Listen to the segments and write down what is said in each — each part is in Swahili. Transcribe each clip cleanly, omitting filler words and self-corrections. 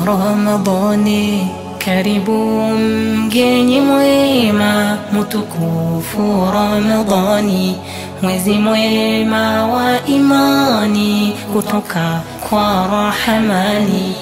Ramadhani, karibu mgeni mwema, mtukufu Ramadhani, mwezi mwema wa imani kutoka kwa Rahmani.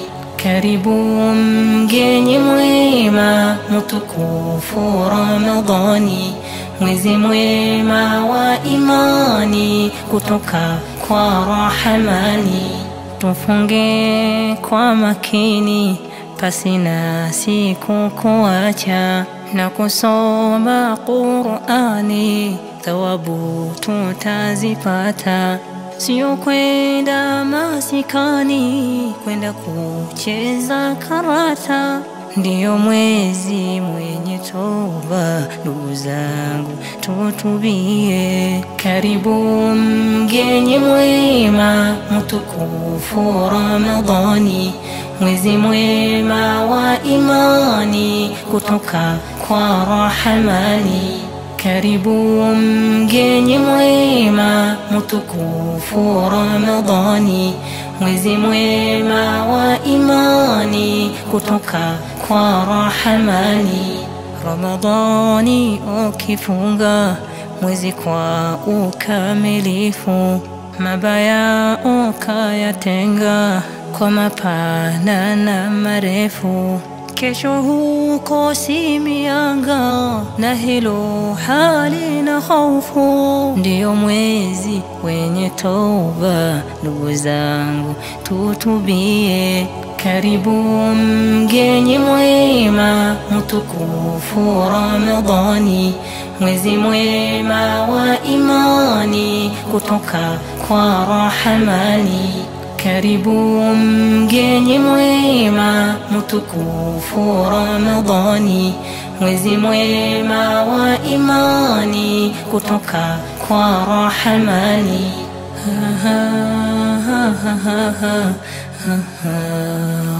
Karibu mgeni mwema, mtukufu Ramadhani, mwezi mwema wa imani kutoka kwa Rahmani. Tufunge kwa makini pasina siku kuacha, na kusoma Qur'ani thawabu tutazipata. Sio kwenda masikani, kwenda kucheza karata. Ndiyo mwezi mwenye toba, ndugu zangu tutubie. Karibu mgeni mwema, mtukufu Ramadhani, mwezi mwema wa imani kutoka kwa Rahmani. Karibu mgeni mwema, mtukufu Ramadhani, mwezi mwema wa imani kutoka kwa Rahmani. Ramadhani ukifunga mwezi kwa ukamilifu, mabaya ukayatenga kwa mapana na marefu. Kesho huko si mianga, na hilo halina hofu. Ndiyo mwezi wenye toba, ndugu zangu tutubie. Karibu mgeni mwema, mtukufu Ramadhani, mwezi mwema wa imani kutoka kwa Rahmani. Karibu mgeni mwema, mtukufu Ramadhani, mwezi mwema wa imani kutoka kwa Rahmani.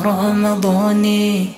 Ramadhani.